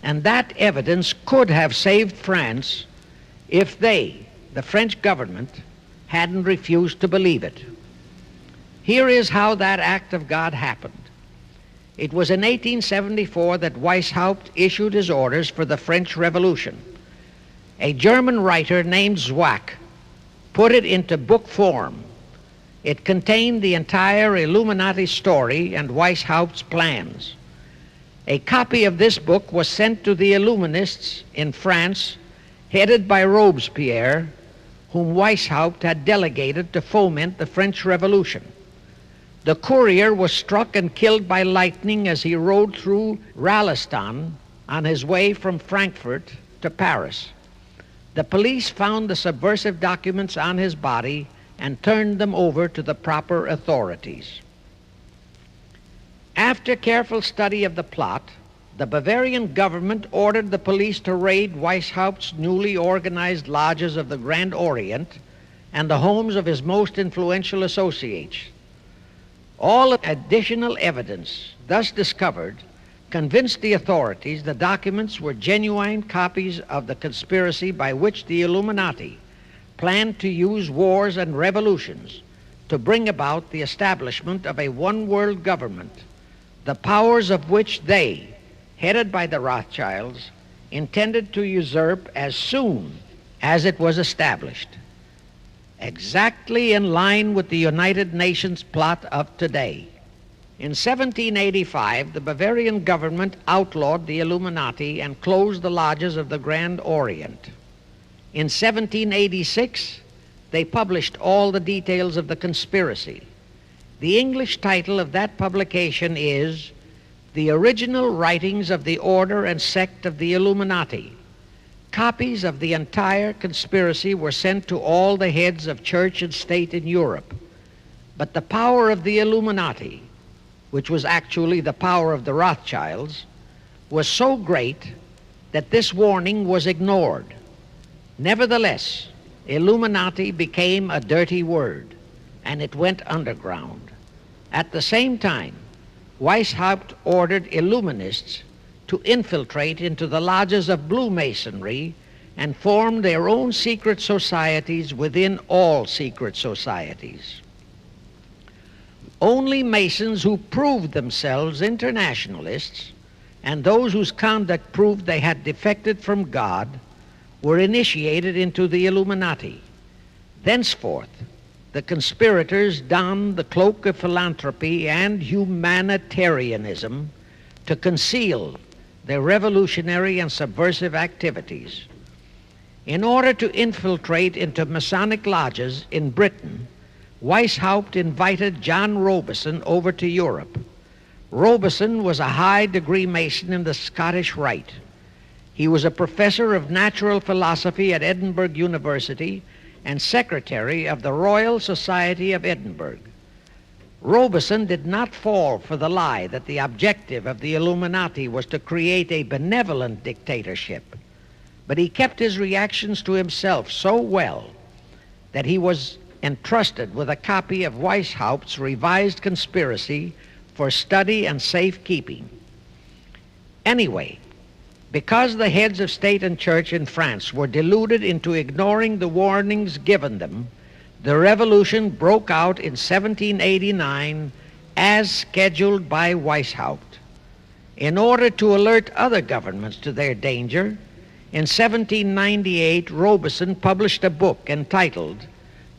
And that evidence could have saved France if they, the French government, hadn't refused to believe it. Here is how that act of God happened. It was in 1874 that Weishaupt issued his orders for the French Revolution. A German writer named Zwack put it into book form. It contained the entire Illuminati story and Weishaupt's plans. A copy of this book was sent to the Illuminists in France, headed by Robespierre, whom Weishaupt had delegated to foment the French Revolution. The courier was struck and killed by lightning as he rode through Ralston on his way from Frankfurt to Paris. The police found the subversive documents on his body and turned them over to the proper authorities. After careful study of the plot, the Bavarian government ordered the police to raid Weishaupt's newly organized lodges of the Grand Orient and the homes of his most influential associates. All additional evidence thus discovered convinced the authorities the documents were genuine copies of the conspiracy by which the Illuminati planned to use wars and revolutions to bring about the establishment of a one-world government, the powers of which they, headed by the Rothschilds, intended to usurp as soon as it was established, exactly in line with the United Nations plot of today. In 1785, the Bavarian government outlawed the Illuminati and closed the lodges of the Grand Orient. In 1786, they published all the details of the conspiracy. The English title of that publication is The Original Writings of the Order and Sect of the Illuminati. Copies of the entire conspiracy were sent to all the heads of church and state in Europe. But the power of the Illuminati, which was actually the power of the Rothschilds, was so great that this warning was ignored. Nevertheless, Illuminati became a dirty word, and it went underground. At the same time, Weishaupt ordered Illuminists to infiltrate into the lodges of Blue Masonry and form their own secret societies within all secret societies. Only Masons who proved themselves internationalists and those whose conduct proved they had defected from God were initiated into the Illuminati. Thenceforth, the conspirators donned the cloak of philanthropy and humanitarianism to conceal their revolutionary and subversive activities. In order to infiltrate into Masonic lodges in Britain, Weishaupt invited John Robison over to Europe. Robison was a high-degree Mason in the Scottish Rite. He was a professor of natural philosophy at Edinburgh University and secretary of the Royal Society of Edinburgh. Robison did not fall for the lie that the objective of the Illuminati was to create a benevolent dictatorship, but he kept his reactions to himself so well that he was entrusted with a copy of Weishaupt's revised conspiracy for study and safekeeping. Anyway, because the heads of state and church in France were deluded into ignoring the warnings given them, the revolution broke out in 1789 as scheduled by Weishaupt. In order to alert other governments to their danger, in 1798 Robison published a book entitled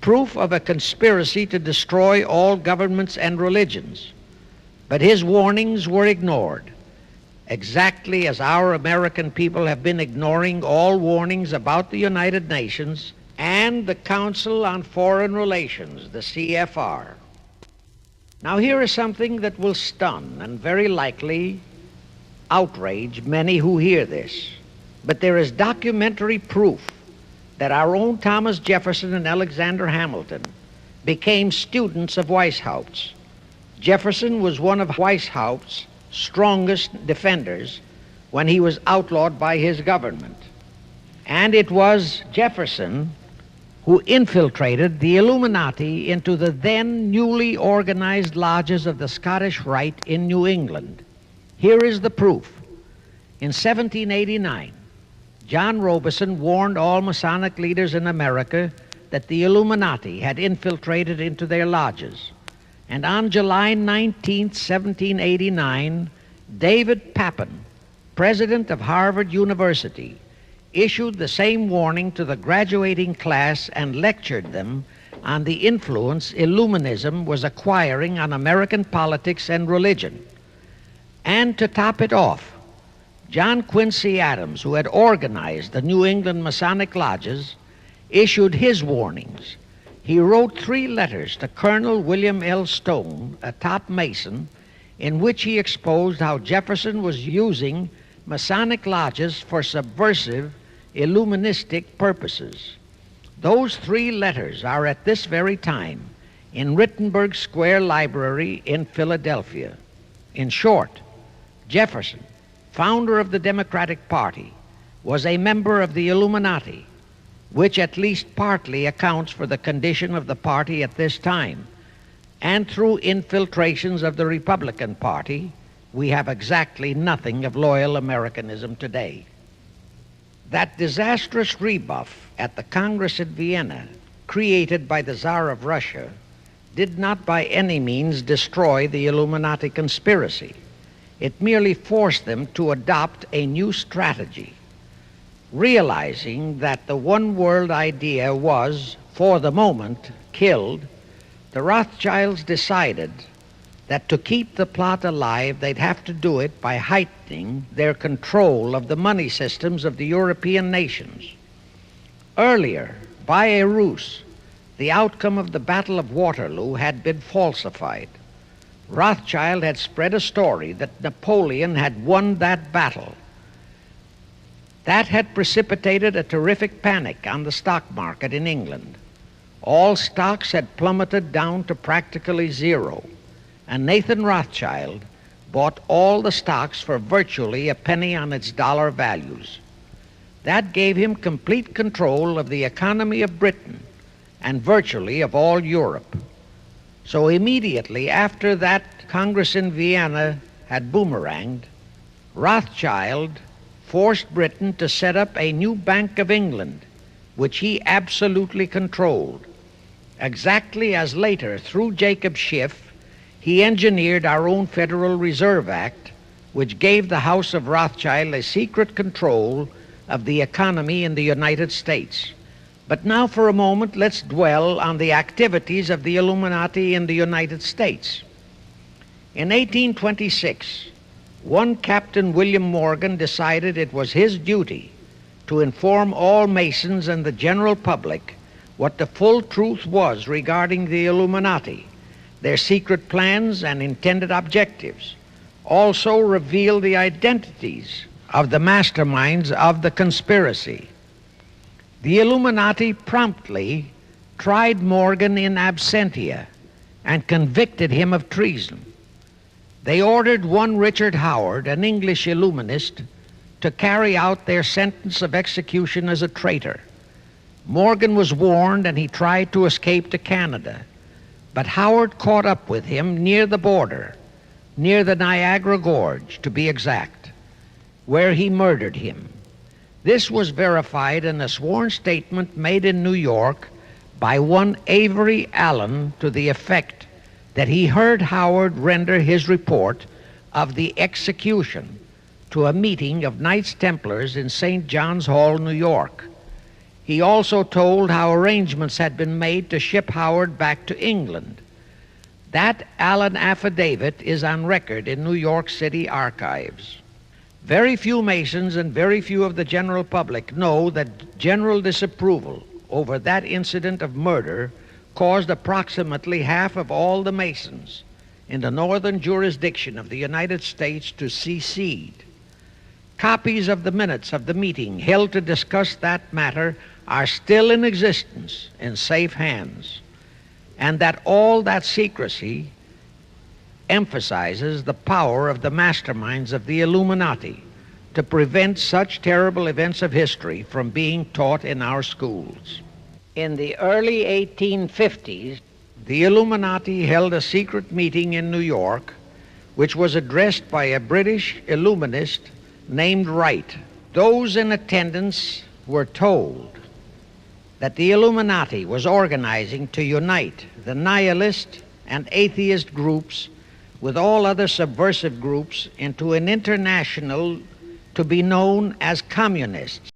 Proof of a Conspiracy to Destroy All Governments and Religions. But his warnings were ignored, exactly as our American people have been ignoring all warnings about the United Nations and the Council on Foreign Relations, the C.F.R. Now here is something that will stun and very likely outrage many who hear this. But there is documentary proof that our own Thomas Jefferson and Alexander Hamilton became students of Weishaupt's. Jefferson was one of Weishaupt's strongest defenders when he was outlawed by his government. And it was Jefferson who infiltrated the Illuminati into the then newly organized lodges of the Scottish Rite in New England. Here is the proof. In 1789, John Robeson warned all Masonic leaders in America that the Illuminati had infiltrated into their lodges. And on July 19, 1789, David Papin, president of Harvard University, issued the same warning to the graduating class and lectured them on the influence Illuminism was acquiring on American politics and religion. And to top it off, John Quincy Adams, who had organized the New England Masonic lodges, issued his warnings. He wrote 3 letters to Colonel William L. Stone, a top Mason, in which he exposed how Jefferson was using Masonic lodges for subversive, Illuministic purposes. Those 3 letters are at this very time in Rittenberg Square Library in Philadelphia. In short, Jefferson, founder of the Democratic Party, was a member of the Illuminati, which at least partly accounts for the condition of the party at this time. And through infiltrations of the Republican Party, we have exactly nothing of loyal Americanism today. That disastrous rebuff at the Congress at Vienna, created by the Tsar of Russia, did not by any means destroy the Illuminati conspiracy. It merely forced them to adopt a new strategy. Realizing that the one world idea was, for the moment, killed, the Rothschilds decided that to keep the plot alive, they'd have to do it by heightening their control of the money systems of the European nations. Earlier, by a ruse, the outcome of the Battle of Waterloo had been falsified. Rothschild had spread a story that Napoleon had won that battle. That had precipitated a terrific panic on the stock market in England. All stocks had plummeted down to practically zero, and Nathan Rothschild bought all the stocks for virtually a penny on its dollar values. That gave him complete control of the economy of Britain and virtually of all Europe. So immediately after that Congress in Vienna had boomeranged, Rothschild forced Britain to set up a new Bank of England, which he absolutely controlled. Exactly as later, through Jacob Schiff, he engineered our own Federal Reserve Act, which gave the House of Rothschild a secret control of the economy in the United States. But now for a moment, let's dwell on the activities of the Illuminati in the United States. In 1826, one Captain William Morgan decided it was his duty to inform all Masons and the general public what the full truth was regarding the Illuminati, their secret plans and intended objectives, also reveal the identities of the masterminds of the conspiracy. The Illuminati promptly tried Morgan in absentia and convicted him of treason. They ordered one Richard Howard, an English Illuminist, to carry out their sentence of execution as a traitor. Morgan was warned and he tried to escape to Canada, but Howard caught up with him near the border, near the Niagara Gorge to be exact, where he murdered him. This was verified in a sworn statement made in New York by one Avery Allen to the effect that he heard Howard render his report of the execution to a meeting of Knights Templars in St. John's Hall, New York. He also told how arrangements had been made to ship Howard back to England. That Allen affidavit is on record in New York City archives. Very few Masons and very few of the general public know that general disapproval over that incident of murder caused approximately half of all the Masons in the northern jurisdiction of the United States to secede. Copies of the minutes of the meeting held to discuss that matter are still in existence in safe hands, and that all that secrecy emphasizes the power of the masterminds of the Illuminati to prevent such terrible events of history from being taught in our schools. In the early 1850s, the Illuminati held a secret meeting in New York, which was addressed by a British Illuminist named Wright. Those in attendance were told that the Illuminati was organizing to unite the nihilist and atheist groups with all other subversive groups into an international to be known as communists.